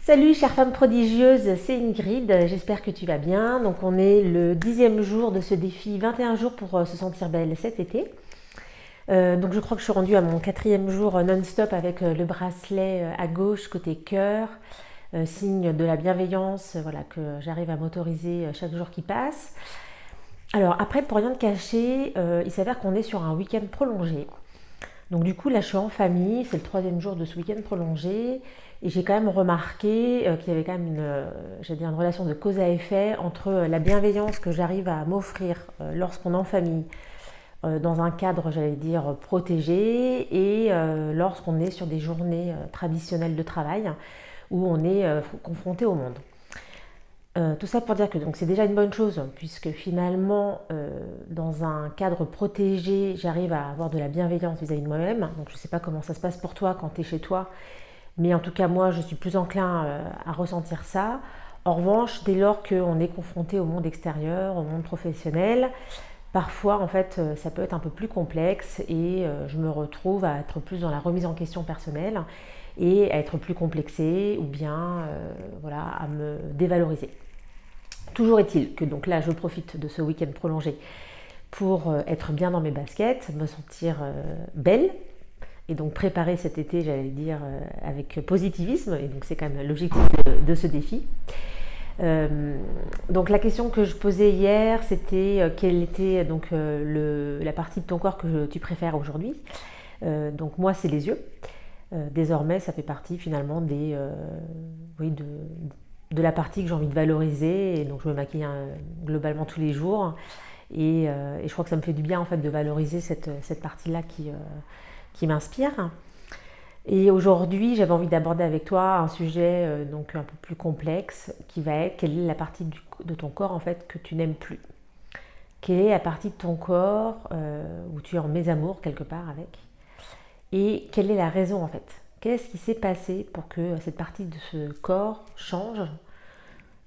Salut chère femme prodigieuse, c'est Ingrid, j'espère que tu vas bien. Donc on est le 10e jour de ce défi 21 jours pour se sentir belle cet été. Donc je crois que je suis rendue à mon 4e jour non-stop avec le bracelet à gauche côté cœur, signe de la bienveillance, voilà, que j'arrive à m'autoriser chaque jour qui passe. Alors après, pour rien te cacher, il s'avère qu'on est sur un week-end prolongé. Donc du coup là je suis en famille, c'est le 3e jour de ce week-end prolongé et j'ai quand même remarqué qu'il y avait quand même une relation de cause à effet entre la bienveillance que j'arrive à m'offrir lorsqu'on est en famille, dans un cadre j'allais dire protégé, et lorsqu'on est sur des journées traditionnelles de travail où on est confronté au monde. Tout ça pour dire que c'est déjà une bonne chose, puisque finalement, dans un cadre protégé, j'arrive à avoir de la bienveillance vis-à-vis de moi-même. Donc je ne sais pas comment ça se passe pour toi quand tu es chez toi, mais en tout cas moi je suis plus enclin à ressentir ça. En revanche, dès lors qu'on est confronté au monde extérieur, au monde professionnel, parfois en fait ça peut être un peu plus complexe et je me retrouve à être plus dans la remise en question personnelle et à être plus complexée ou bien voilà, à me dévaloriser. Toujours est-il que donc là je profite de ce week-end prolongé pour être bien dans mes baskets, me sentir belle et donc préparer cet été, j'allais dire, avec positivisme, et donc c'est quand même l'objectif de ce défi. Donc la question que je posais hier, c'était quelle était donc la partie de ton corps que tu préfères aujourd'hui. Donc moi c'est les yeux. Désormais ça fait partie finalement oui, de la partie que j'ai envie de valoriser, et donc je me maquille globalement tous les jours et je crois que ça me fait du bien en fait de valoriser cette partie-là qui m'inspire. Et aujourd'hui j'avais envie d'aborder avec toi un sujet donc un peu plus complexe, qui va être quelle est la partie de ton corps en fait que tu n'aimes plus. Quelle est la partie de ton corps où tu es en mésamour quelque part avec, et quelle est la raison en fait. Qu'est-ce qui s'est passé pour que cette partie de ce corps change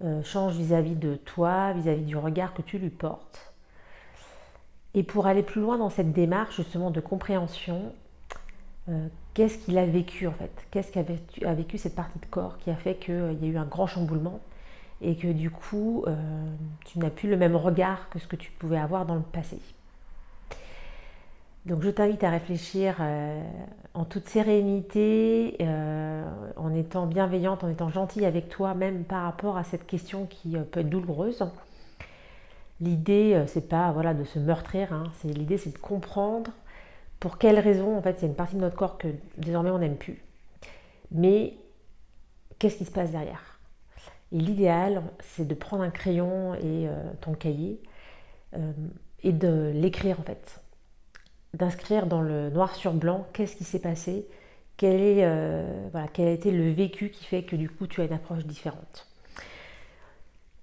vis-à-vis de toi, vis-à-vis du regard que tu lui portes. Et pour aller plus loin dans cette démarche justement de compréhension, qu'est-ce qu'il a vécu en fait? Qu'est-ce qu'a vécu cette partie de corps qui a fait qu'il y a eu un grand chamboulement et que du coup tu n'as plus le même regard que ce que tu pouvais avoir dans le passé. Donc je t'invite à réfléchir en toute sérénité, en étant bienveillante, en étant gentille avec toi, même par rapport à cette question qui peut être douloureuse. L'idée, c'est pas voilà, de se meurtrir, hein, l'idée c'est de comprendre pour quelles raisons en fait il y a une partie de notre corps que désormais on n'aime plus. Mais qu'est-ce qui se passe derrière? Et l'idéal, c'est de prendre un crayon et ton cahier et de l'écrire en fait. D'inscrire dans le noir sur blanc qu'est-ce qui s'est passé, quel a été le vécu qui fait que du coup tu as une approche différente.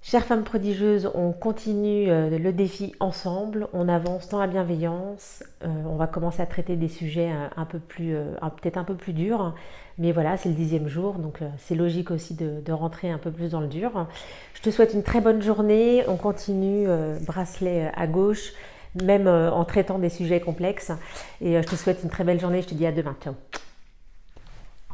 Chère femme prodigieuse, on continue le défi ensemble, on avance dans la bienveillance, on va commencer à traiter des sujets peut-être un peu plus durs, mais voilà, c'est le 10e jour, donc c'est logique aussi de rentrer un peu plus dans le dur. Je te souhaite une très bonne journée, on continue bracelet à gauche, même en traitant des sujets complexes, et je te souhaite une très belle journée, je te dis à demain, ciao.